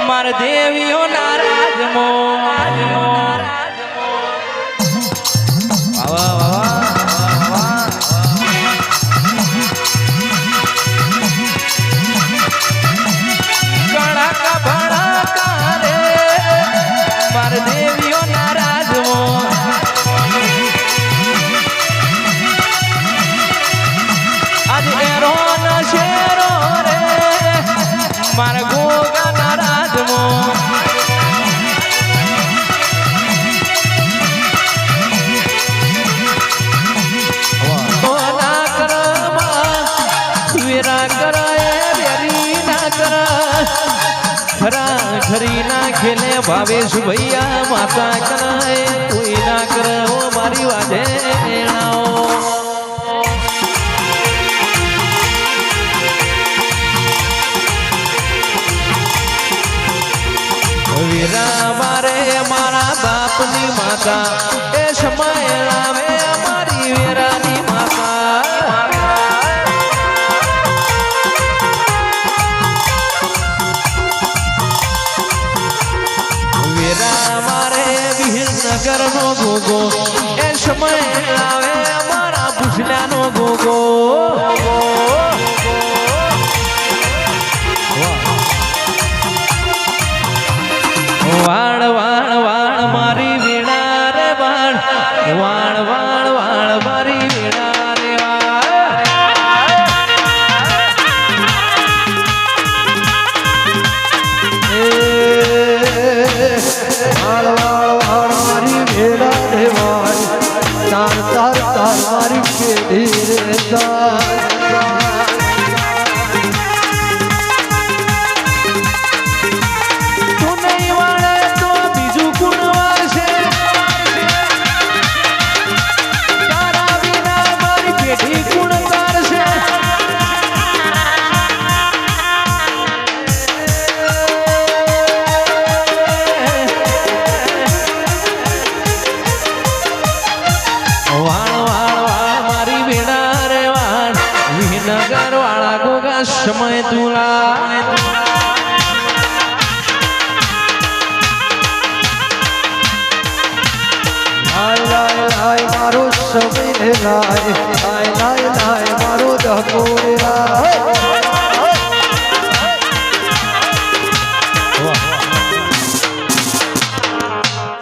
માર દેવીઓ નારાજ મો મારા ગોગા નારાજ મો વેરા કરાય ના કરા ખરા ખરી ના ખેલે ભાવેશ ભૈયા માતા કરાય કોઈ ના કરે મારી વાજે વીરા મારે મારા બાપની માતા એ સમય લાવે અમારી વીરાની માતા વીરા મારે વિહીનગર નો ગોગો એ સમય લાવે અમારા ભૂસલાનો ગોગો વાળ વાળ વાળ મારી વીણા રે વાળ વાળ વાળ વાળ મારી વીણા રે વાળ વાળ વાળ મારી વીણા રે વાળ તાર તાર તાર મારી કેડી રે તાર સમય તુલા લાય મારો સમય લાય લાય લાય મારો ધકો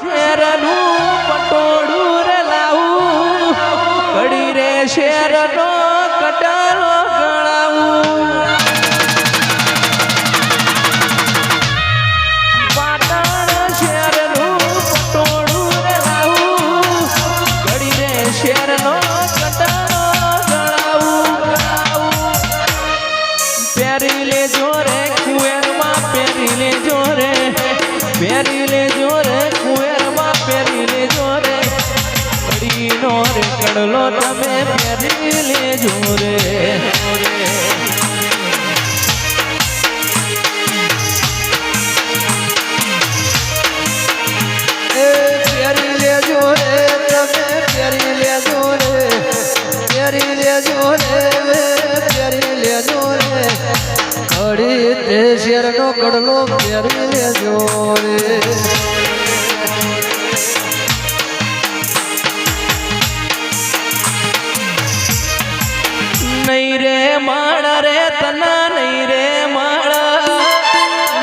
શેરનું પટોળું રે લાવું કડી રે શેરનો કટાલો ગળાવું શેરનો કટારો ગળાવું પહેરી લેજો રે કુવેરમાં પહેરી લેજો રે પહેરી લેજો રે કુવેરમાં પહેરી લેજો રે કડીનો રે કડલો તમે પહેરી લેજો રે પહેરી લેજો રે તમે પહેરી લેજો રે પહેરી લેજો રે પહેરી લેજો રે કડી તે શેરનો કડલો પહેરી લેજો રે નહીં રે માણા રે તના નહીં રે માણા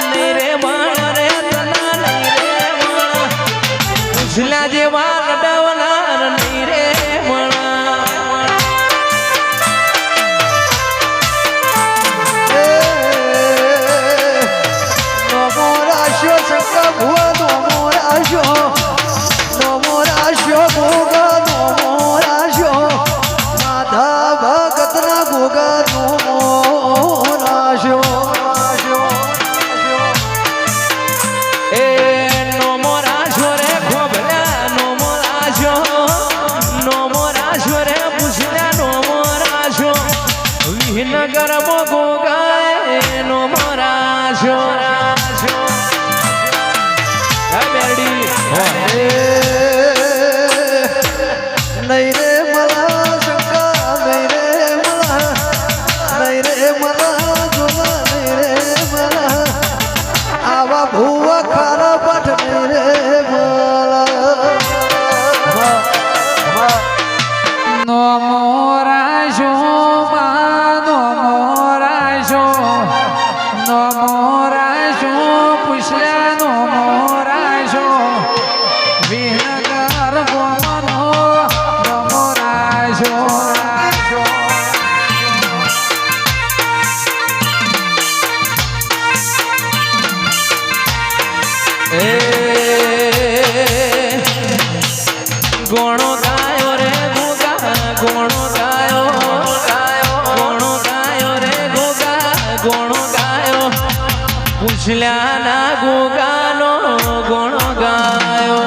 નહીં રે માણા રે તના નહીં રે માણા ઉછલા જેવા લડાવનાર નહીં રે માણા નમો રાશો શંકા ભુવા નમો રાશો નમો રાશો ભોગા નમો રાશો માધા ભગતના ભોગા નમો રાશો એ નમો રાશો રે ખોભલા નમો રાશો રે પૂછલા નમો રાશો વિહનગર મોગો ગાય નમો રાશો બેડી નહીં રે મલા શંકા નહીં રે મલા નહીં રે મલા જોલા નહીં રે મલા આ આવા ભૂવ ખર પઠની રે નો મોરાશો નો મોરાશો નો મોરાશો પૂછ્યા નો મોરાશો વિનગર ગોમનો નો મોરાશો ગોણો ગાયો રે ગોગા ગોણો ગાયો ગોણો ગાયો રે ગોગા ગોણો ગાયો પૂછલ્યા ના ગોગાનો ગોણો ગાયો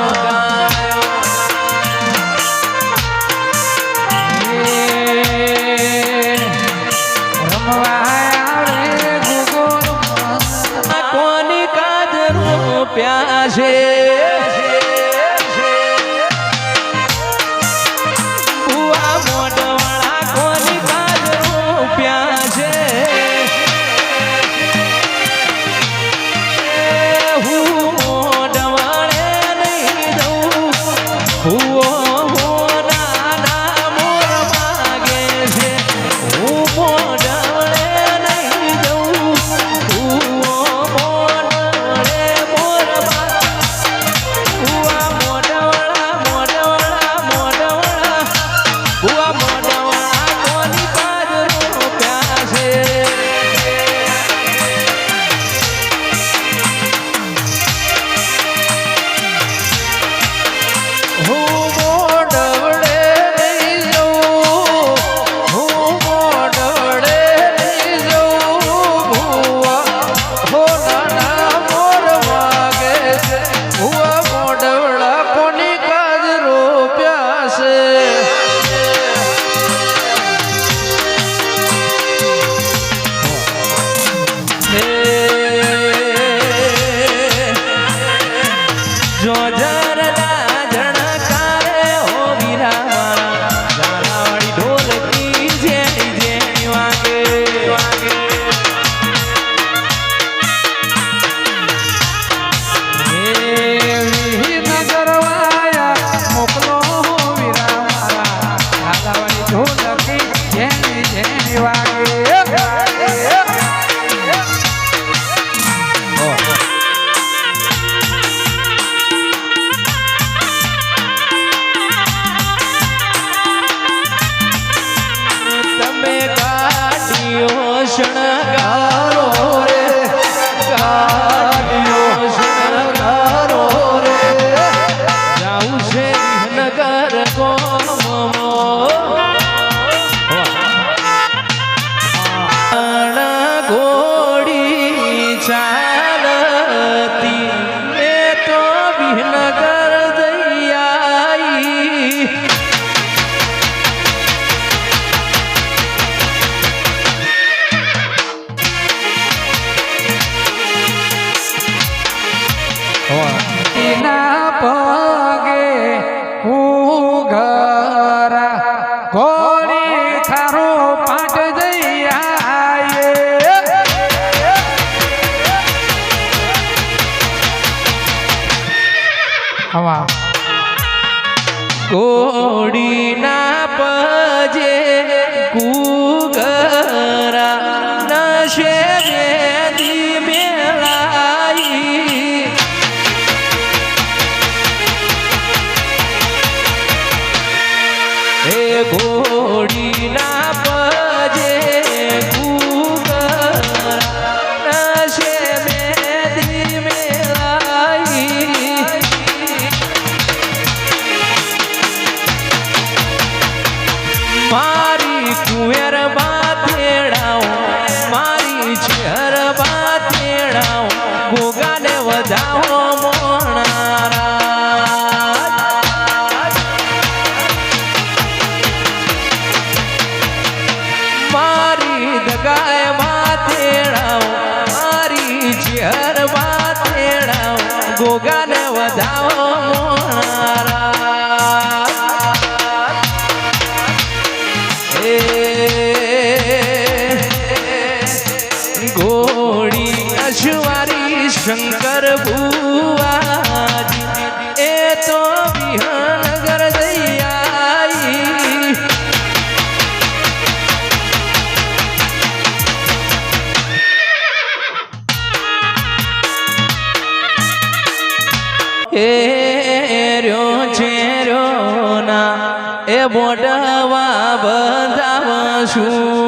કોની કાજરો પ્યાસે કોડી ના પજે કુગરા નશે બેદી મેલાઈ હે કોડી ના પજે કુગરા નશે બેદી મેલાઈ મારી કુંવર બાતેડાઓ મારી છેર બાતેડાઓ ગોગાને વધાવો મોણારા મારી દગાય બાતેડાઓ મારી છેર બાતેડાઓ ગોગાને વધાવો મોણારા ઘોડી અશ્વારી શંકર વિહનગર ભુવાજી એ તો વિહનગર જઈ આઈ એ રહ્યો છે રહ્યો ના એ મોઢવા બંધાવશું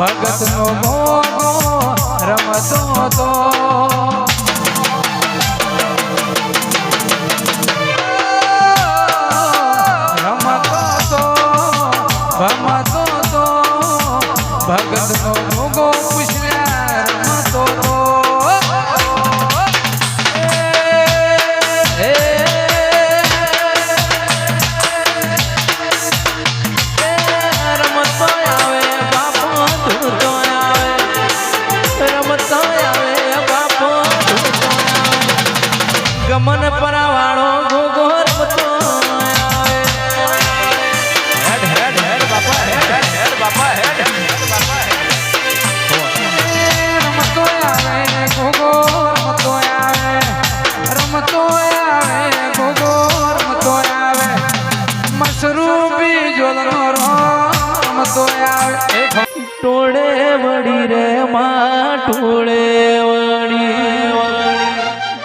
ભગત નો મોગો રમતો તો રમતો તો ભમતો તો ભગત નો મોગો પૂછ્યા રમતો તો ગમન પરાવાળો ગોગો રમતો હેડ હેડ હેડ બાપા હેડ હેડ બાપા હેડ બાપા રમતો આવે ગોગો રમતો આવે રમતો આવે ગોગો રમતો આવે મસરૂબી જોલનો રમતો આવે ટોળે વળી રે માં ટોળે વળી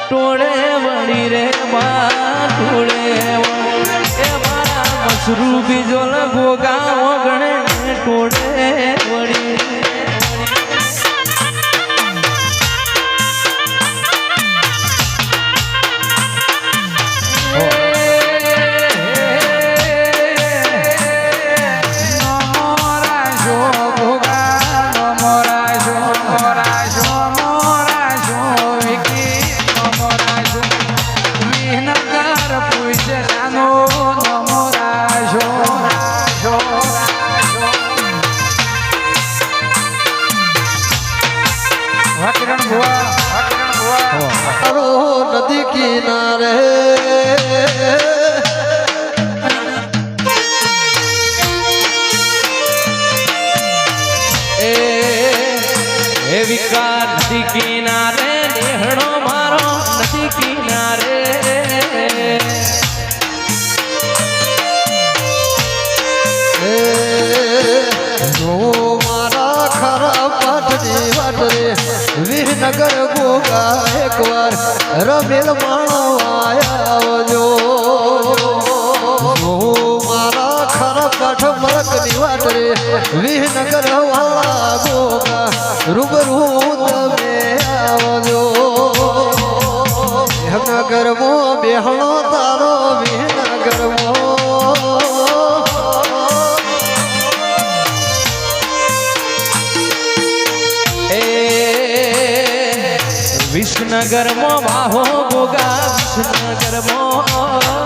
ટોળે વળી રે માં ટોળે એ મારા મસરૂ બીજો ગોગા ઓગણે ટોળે વળી નદી કિનારે એ વિકાર નદી કિનારે નેહણો મારો નદી કિનારે મારા ખરા પાઠની વાટ રે વિહનગર ગોગા એકવાર રમેલ માણો આવજો મારા ખરા પાઠ મરકની વાટ રે વિહનગર વાળા ગોગા રૂબરૂ તમે આવજો વિહનગર મો બેહણો તારો વિહનગર મો વિસનગર મો વાહો ગોગા વિસનગર મો